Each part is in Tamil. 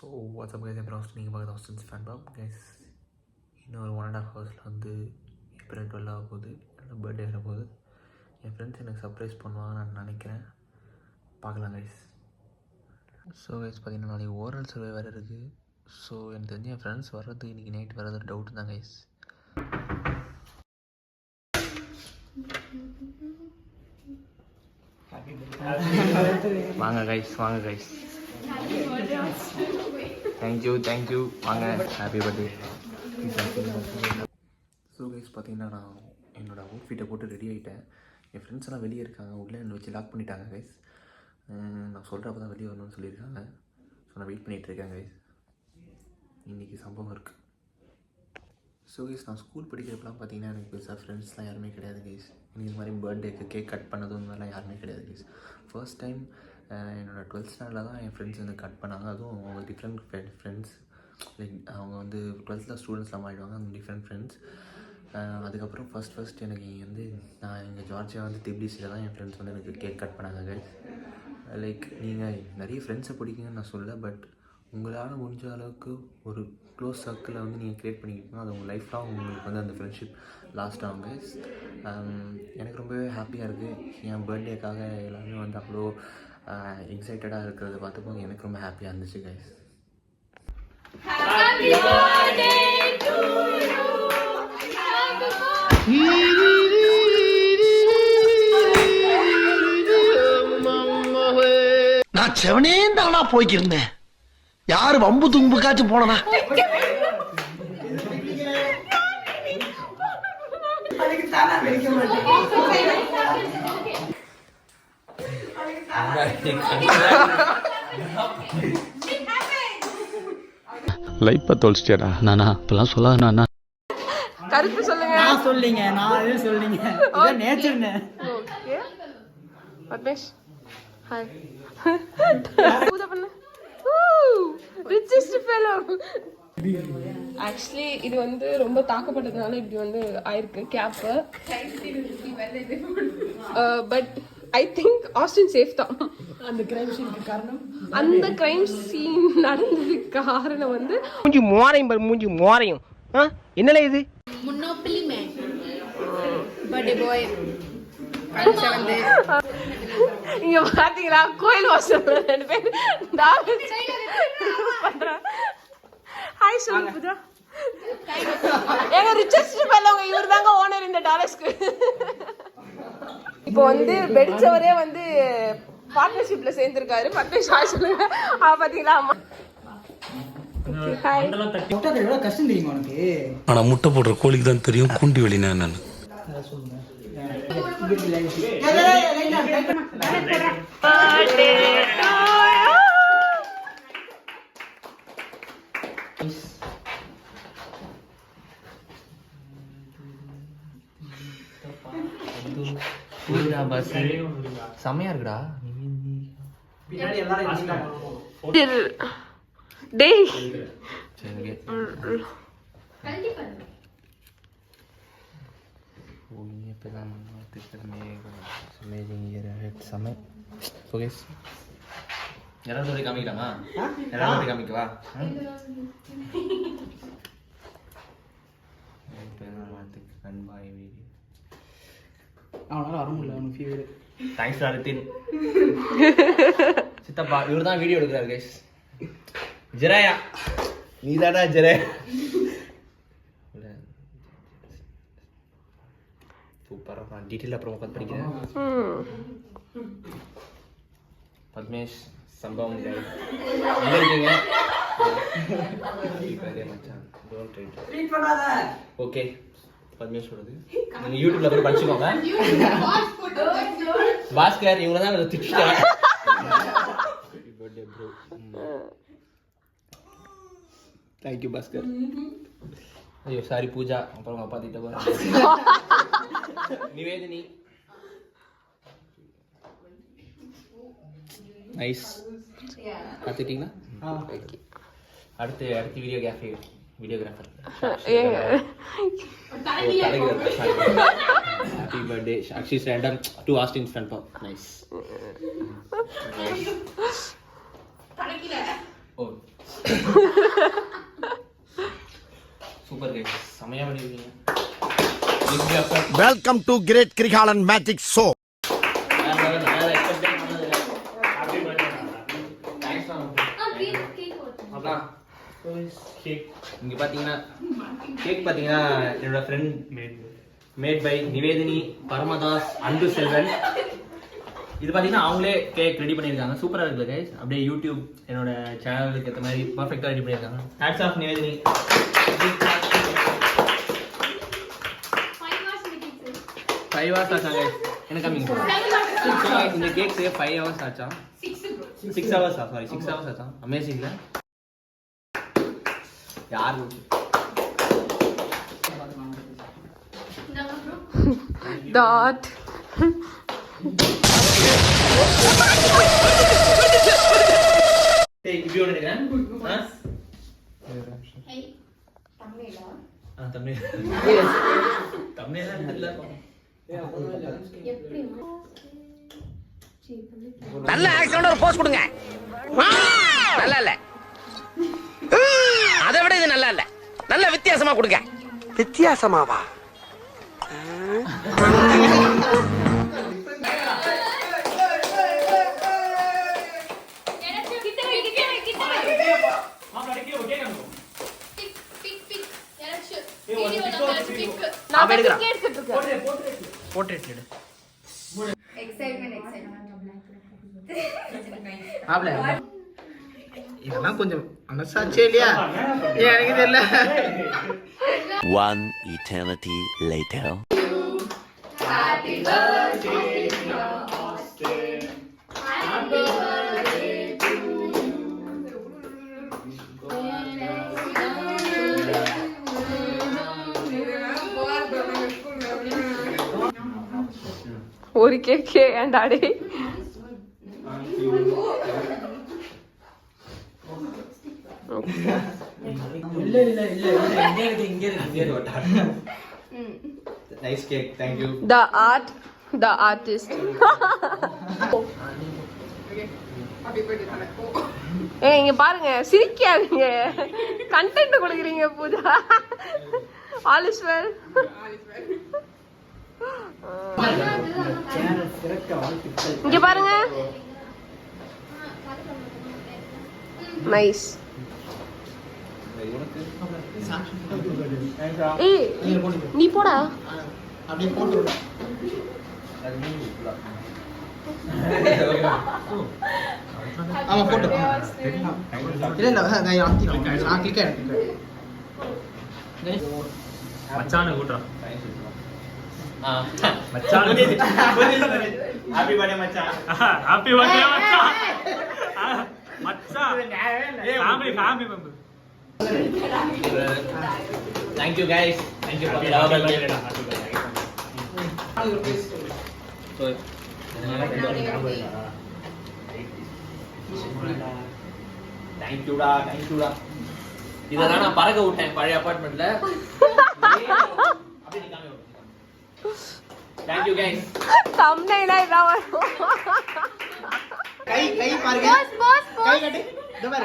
ஸோ வாட்ஸ்அப் கைஸ் அப்புறம் நீங்கள் பார்க்குறது ஆஸ்டின்ஸ் ஃபேன் பாப் கைஸ். இன்னும் ஒரு 1.5 ஹவர்ஸில் வந்து ஏப்ரல் 12 ஆக போகுது, என்னோட பர்த்டே வர போகுது. என் ஃப்ரெண்ட்ஸ் எனக்கு சர்ப்ரைஸ் பண்ணுவாங்க நான் நினைக்கிறேன், பார்க்கலாம் கைஸ். ஸோ கைஸ் பார்த்தீங்கன்னா நாளைக்கு ஓரல் சர்வே வேறு இருக்குது. ஸோ எனக்கு தெரிஞ்சு என் ஃப்ரெண்ட்ஸ் வர்றதுக்கு இன்றைக்கி நைட் வர்றது டவுட் தான் கைஸ். வாங்க கைஸ், வாங்க கைஸ். தேங்க்யூ வாங்க, ஹாப்பி பர்த்டே. ஸோ கைஸ் பார்த்தீங்கன்னா நான் என்னோடய அவுட்ஃபிட்டை போட்டு ரெடி ஆகிட்டேன். என் ஃப்ரெண்ட்ஸ் எல்லாம் வெளியே இருக்காங்க, உள்ளே என்னை வச்சு லாக் பண்ணிட்டாங்க கைஸ். நான் சொல்கிறப்ப தான் வெளியே வரணும்னு சொல்லியிருக்காங்க. ஸோ நான் வெயிட் பண்ணிகிட்ருக்கேன் கைஸ். இன்றைக்கி சம்பவம் இருக்குது. ஸோ கைஸ் நான் ஸ்கூல் படிக்கிறப்பெல்லாம் பார்த்தீங்கன்னா எனக்கு பெருசாக ஃப்ரெண்ட்ஸ்லாம் யாருமே கிடையாது கைஸ். எனக்கு இது மாதிரி பர்த்டேக்கு கேக் கட் பண்ணதும் இந்த மாதிரிலாம் யாருமே கிடையாது கைஸ். ஃபர்ஸ்ட் டைம் என்னோடய 12th ஸ்டாண்டர்டில் தான் என் ஃப்ரெண்ட்ஸ் வந்து கட் பண்ணாங்க. அதுவும் அவங்க டிஃப்ரெண்ட் ஃப்ரெண்ட்ஸ், லைக் அவங்க வந்து 12th ஸ்டூடெண்ட்ஸ்லாம் ஆகிடுவாங்க, அந்த டிஃப்ரெண்ட் ஃப்ரெண்ட்ஸ். அதுக்கப்புறம் ஃபஸ்ட் எனக்கு வந்து நான் எங்கள் ஜார்ஜியா வந்து திப்லிஸில் தான் என் ஃப்ரெண்ட்ஸ் வந்து எனக்கு கேக் கட் பண்ணாங்க கைஸ். லைக் நீங்கள் நிறைய ஃப்ரெண்ட்ஸை பிடிக்குங்கன்னு நான் சொல்லலை, பட் உங்களால் முடிஞ்ச அளவுக்கு ஒரு க்ளோஸ் சர்க்கிளை வந்து நீங்கள் க்ரியேட் பண்ணிக்கிட்டீங்கன்னா அது உங்கள் லைஃப் லாங் உங்களுக்கு வந்து அந்த ஃப்ரெண்ட்ஷிப் லாஸ்ட் ஆகும் கைஸ். எனக்கு ரொம்பவே ஹாப்பியாக இருக்குது. என் பர்த்டேக்காக எல்லாருமே வந்து அவ்வளோ எக்ஸைட்டடாக இருக்கிறத பார்த்தப்போ எனக்கு ரொம்ப ஹாப்பியாக இருந்துச்சு கைஸ். நான் செவனே தானா போய்க்கிருந்தேன், யாரு வம்பு தும்புக்காச்சும் போனா. லைப்பா தொலைச்சிட்டியாடா. நானா இப்பெல்லாம் சொல்லாத. நானா கருத்து சொல்லுங்க. நான் சொல்லிங்க, நான் அதே சொல்லிங்க. இது நேச்சர்னே. Okay Padmesh hi. பூஜா பண்ணு. Richest fellow. ஆக்சுவலி இது வந்து ரொம்ப தாக்கப்பட்டதுனால இப்படி வந்து ஆயிருக்கு gap. But I think Austin safe தான். அந்த கிரைம் சீனுக்கு காரணம், அந்த கிரைம் சீன் நடந்ததுக்கு காரணம் வந்து மூஞ்சி மோரையும் என்னல இது முன்னோப்பிலி மேன் பர்த்டே பாய் வந்து இங்க பாத்தீங்களா கோயில் வாசல்ல 2 பேர் பண்றாங்க. ஹாய் சொல்லு பூஜா. ஏங்க ரிச்சஸ்ட் ஃபெல்லோங்க, இவர் தாங்க ஓனர் இந்த டாலர்ஸ்க்கு. இப்போ வந்து வெடிச்சவரே வந்து பார்ட்னர்ஷிப்ல சேர்ந்திருக்காரு. பத்மேஷ் ஹாய் சொல்லுங்க. பாத்தீங்களா அம்மா. ஹாய். முட்டை எவ்வளவு கஷ்டம் தெரியுமா உனக்கு? ஆனா முட்டை போடுற கோழிக்கு தான் தெரியும் குண்டி வெளினா என்னன்னு. பஸ் செம்மையா இருக்குடா. டேய் எல்லாரும் காமிக்கலாமா? எல்லாரும் காமிக்கவா? அவனால வர முடியல, அவனுக்கு ஃபீவர். தேங்க்ஸ் அர்த்தின் சித்தப்பா. இவர் தான் வீடியோ எடுக்கிறாரு கைஸ். ஜெராயா நீதாடா ஜெராயா. சூப்பரா நான் டீட்டெயில் அப்புறம் உட்காந்து படிக்கிறேன். பத்மேஷ் சம்பவம் எங்க இருக்கீங்க? ஓகே பத்மேஷ் சொல்றது நீங்க யூடியூப்ல போய் படிச்சுக்கோங்க. பாஸ்கர் இவங்க தான் திட்டாங்க. Birthday bro. தேங்க்யூ பாஸ்கர். ஐயோ சாரி பூஜா. அப்புறம் உங்க அப்பா திட்ட போறாங்க. நிவேதினி நைஸ். பார்த்துட்டீங்களா? அடுத்து videographer happy birthday Akshi random to Austin fun pop. Nice. Oh super guys, செமையா பண்ணிருக்கீங்க. Welcome to great Kirikalan magic show. இங்க பாத்தீங்கன்னா கேக் பாத்தீங்கன்னா என்னோட friend made by Nivedhini, Paramadas, Anbu Selvan. இது பாத்தீங்கன்னா அவங்களே கேக் ரெடி பண்ணியிருக்காங்க. சூப்பரா இருக்குல்ல கைஸ். அப்படியே யூடியூப் என்னோட சேனலுக்கு ஏற்ற மாதிரி பர்ஃபெக்டா ரெடி பண்ணியிருக்காங்க. Hats off Nivedini. 5 hours ஆச்சா கைஸ்? எனக்கு கம்மிங். இந்த கேக் 5 hours ஆச்சா? 6 hours ஆ? சாரி 6 hours ஆச்சா? அமேசிங்ல. யார் டாட் டேய் இப்படி ஒன்னு எடுக்கிறேன். தமிழ் நல்ல ஆக்ஷனோட ஒரு போஸ் கொடுங்க. நல்லா இல்ல, அதை விட இது நல்லா இல்ல. நல்ல வித்தியாசமா கொடுங்க. வித்தியாசமாவா? இதெல்லாம் கொஞ்சம் மனசாச்சே இல்லையா? எனக்கு தெரியல. One eternity later. Happy birthday to Austin. Happy birthday to ஒரு கேக்கே ஏண்டாடி? இல்ல இங்க இருக்கு. Nice cake, thank you. The artist. ஏய் இங்க பாருங்க, சிரிக்காதீங்க. கண்டென்ட் கொடுக்குறீங்க பூஜா. All is well. இங்க பாருங்க. நைஸ். ஏய் நீ போடா. அப்படியே போட்டு விடு. ஆமா போட்டு. இல்ல நான் கிளிக் ஆயிட்டேன். மச்சான கூட்றா. மச்சான் ஹாப்பி பர்த்டே மச்சான். ஹாப்பி பர்த்டே மச்சான். மச்சான் family member. Thank you guys. Thank you for the birthday. So thank you டா. இதெல்லாம் நான் பறக்க விட்டேன் பழைய அபார்ட்மெண்ட்ல. Thank you guys. தம்ப்நெயிலா இதா வரும். கை பாருங்க. கை கட்டு. இந்த பாரு.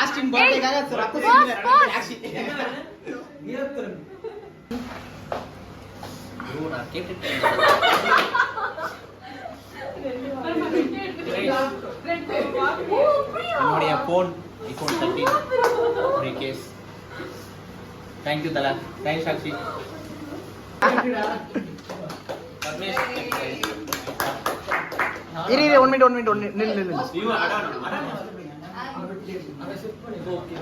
ஆஸ்டின் பர்த்டேக்காக ரத்த செஞ்சேன். bro நான் கேட்டுட்டேன். என்னுடைய ஃபோன் iPhone 13 ஒரு கேஸ். Thank you தல. Thanks சாக்ஷி. இரு 1 மினிட் நில்லு. You அடான். ஓகே.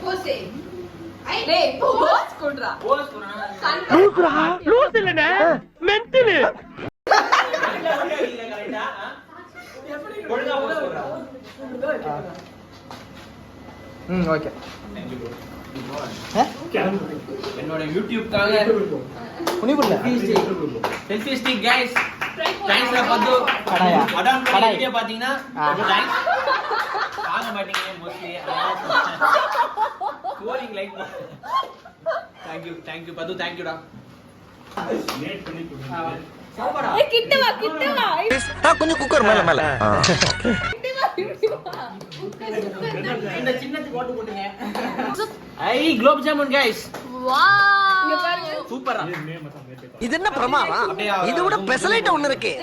Jose. டேய் போஸ் குடுறா. லூஸ் இல்லனே, மென்டல். கரெக்ட்டா? ஒழுங்கா போஸ் போடுறா. ஓகே. Thank you bro. என்னோட யூடியூப்காக புனிபுல்ல செல்ஃபி ஸ்டிக் गाइस. தேங்க்ஸ் டா பத்து. கடாயா அடான் கடாய் வீடியோ பாத்தீங்கன்னா தேங்க்ஸ். வாங்க மாட்டீங்க mostly. Scoring like. Thank you பத்து. Thank you டா. நேட் பண்ணி கொடுங்க. ஏய் கிட்ட வா. கொஞ்சம் குக்கர் மேல. கிட்ட வா. இந்த சின்னத்துக்கு ஓட்டு போட்டுங்க. ஐ குலோப் ஜாமுன் கைஸ். வாவ் சூப்பரா. இது என்ன பிரமாதம்? இது விட பெசலைட் ஒண்ணு இருக்கு.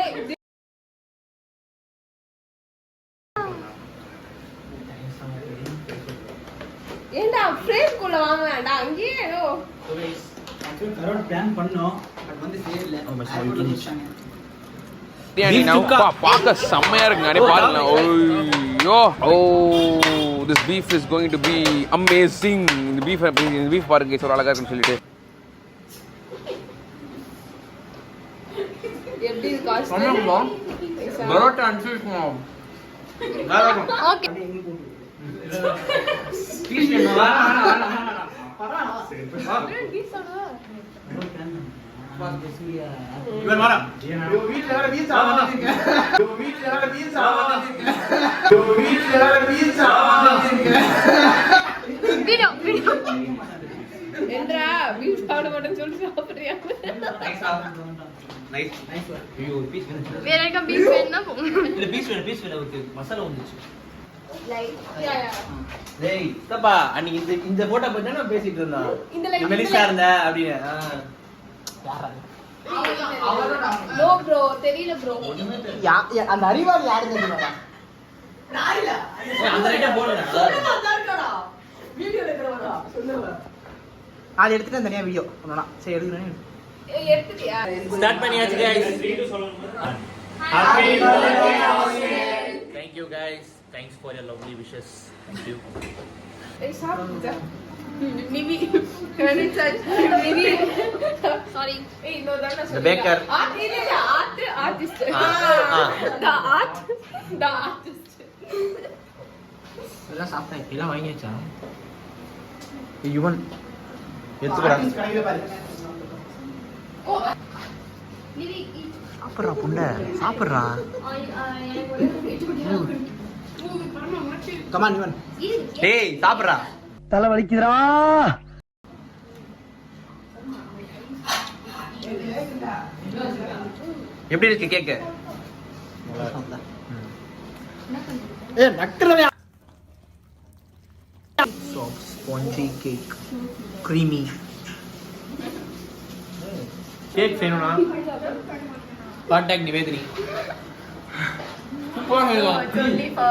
ஏண்டா ஃப்ரேம் குள்ள வாங்க வேண்டாம் அங்கேயே ஏதோ கரோட் பிளான் பண்ணோம் பட் வந்து சேரல. பிரியாணி பார்க்க செம்மையா இருக்குங்க. அப்படியே பாருங்க. ஐயோ oh this beef is going to be amazing. இந்த பீஃப் பாருங்க ஒரு அழகா இருக்குன்னு சொல்லிட்டு. எப்படி காஸ்ட் பரோட்டா அன்சிஸ்மா. ஓகே பீஸ் என்னவா? இவன் வாடா. வீட்ல வேற பீஸ் சாப்பிடுங்க. வீட்ல வேற பீஸ் சாப்பிடுங்க. வீட்ல வேற பீஸ் சாப்பிடுங்க. வீடியோ என்றா பீஃப் சாப்பிட மாட்டேன்னு சொல்லி சாப்பிடுறியா? Nice nice. ஐயோ பீஸ் வேணும். வேற என்ன பீஃப் வேணும்னா இல்ல பீஸ் வேணும் ஓகே. மசாலா வந்துச்சு. லைக் யா டேய் தப்பா அன்னைக்கு இந்த போட்டோ பத்தி நான் பேசிட்டு இருந்தோம். இந்த மெலிசா இருந்த அப்படியே. நோ ப்ரோ தெரியல ப்ரோ. அந்த அறிவாளி யாருங்க தெரியுமா? நான் இல்ல. அந்த ரைட்டா போடுங்க. வீடியோ எடுக்கறவரா சொல்லுங்க. அது எடுத்துட்டு தனியா வீடியோ பண்ணலாம். சரி எடுக்கறேன். எடுத்துட்டியா? ஸ்டார்ட் பண்ணியாச்சு guys. Happy birthday Thank you guys. Thanks for your lovely wishes. Thank you. ஏய் சாப்பிடுடா. நிவி கரெக்ட் நிவி சாரி ஏய் know that The baker. Artist the artist எல்லாம் சாப்பிட்டேன். எல்லாம் வாங்கியாச்சா? யுவன் எடுத்துக்கடா. ஓ நிவி சாப்பிடுறா புண்ட சாப்பிடுறா. கமான் யுவன். டேய் சாப்பிடுறா. தலை வலிக்குதுடா. எப்படி இருக்கு கேக்? ஏ நக்கறவே. Soft spongy cake. Creamy. Cake வேணும்னா contact Nivedhini.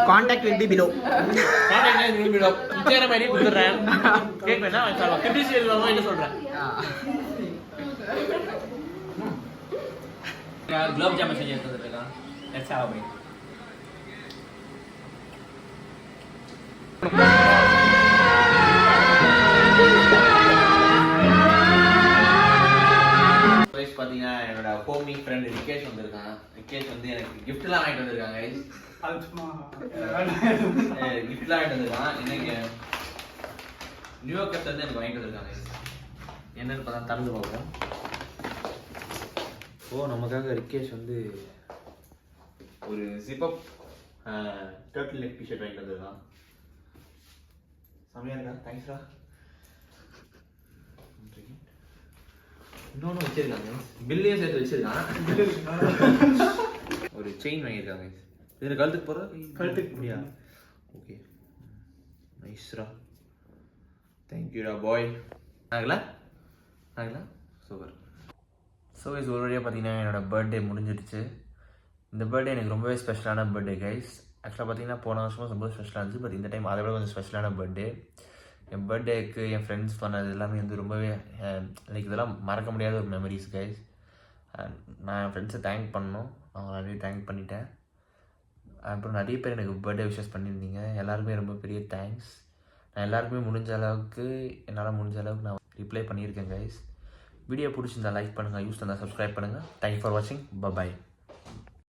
Contact will be below. Contact will be below. Instagram ID கொடுத்துறேன். கேக் வேணா வாங்கிக்கலாம். கிரிட்டிசியல் வாங்க என்ன சொல்றேன்? குலாப் ஜாமுன் செஞ்சு எடுத்துட்டு இருக்கான். Let's have a bite. பாத்தீங்கன்னா என்னோட ஹோமி ஃப்ரெண்ட் ரிகேஷ் வந்திருக்கான். ரிகேஷ் வந்து எனக்கு கிஃப்ட்லாம் வாங்கிட்டு வந்திருக்காங்க. கிஃப்ட்லாம் வாங்கிட்டு வந்திருக்கான். இன்னைக்கு நியூயார்க்ல இருந்து எனக்கு வாங்கிட்டு வந்திருக்காங்க. என்னன்னு பார்த்தா திறந்து பார்ப்போம். ஓ நமக்காக ரிகேஷ் வந்து ஒரு ஜிப்அப் டர்ட்டில் நெக் டிஷர்ட் வாங்கிட்டு வந்திருக்கான். செம்மையா இருக்கா? தேங்க்ஸ்டா. இன்னொன்று வச்சிருக்காங்க. பில்லையே சேர்த்து வச்சிருக்கான். ஒரு செயின் வாங்கியிருக்காங்க. இதில் கழுத்துக்கு போகிறதா? கழுத்துக்கு முடியா? ஓகே நைஸ்ரா. தேங்க்யூடா பாய். ஆகலா சூப்பர். ஸோ கைஸ் ஒரு வழியாக பார்த்தீங்கன்னா என்னோடய பர்த்டே முடிஞ்சிடுச்சு. இந்த பர்த்டே எனக்கு ரொம்பவே ஸ்பெஷலான பர்த்டே கைஸ். ஆக்சுவலாக பார்த்தீங்கன்னா போன வருஷமும் ரொம்ப ஸ்பெஷலாக இருந்துச்சு. பட் இந்த டைம் அதை விட கொஞ்சம் ஸ்பெஷலான பர்த்டே. என் பர்த்டேக்கு என் ஃப்ரெண்ட்ஸ் பண்ணது எல்லாமே வந்து ரொம்பவே லைக் இதெல்லாம் மறக்க முடியாத ஒரு மெமரிஸ் கைஸ். நான் என் ஃப்ரெண்ட்ஸை தேங்க் பண்ணணும். அவங்க நிறைய தேங்க் பண்ணிட்டேன். அப்புறம் நிறைய பேர் எனக்கு பர்த்டே விஷஸ் பண்ணியிருந்தீங்க. எல்லாருமே ரொம்ப பெரிய தேங்க்ஸ். நான் எல்லாருக்குமே என்னால் முடிஞ்ச அளவுக்கு நான் ரிப்ளை பண்ணியிருக்கேன் கைஸ். வீடியோ பிடிச்சிருந்தா லைக் பண்ணுங்கள், யூஸ் பண்ணால் சப்ஸ்கிரைப் பண்ணுங்கள். தேங்க்யூ ஃபார் வாட்சிங். பை.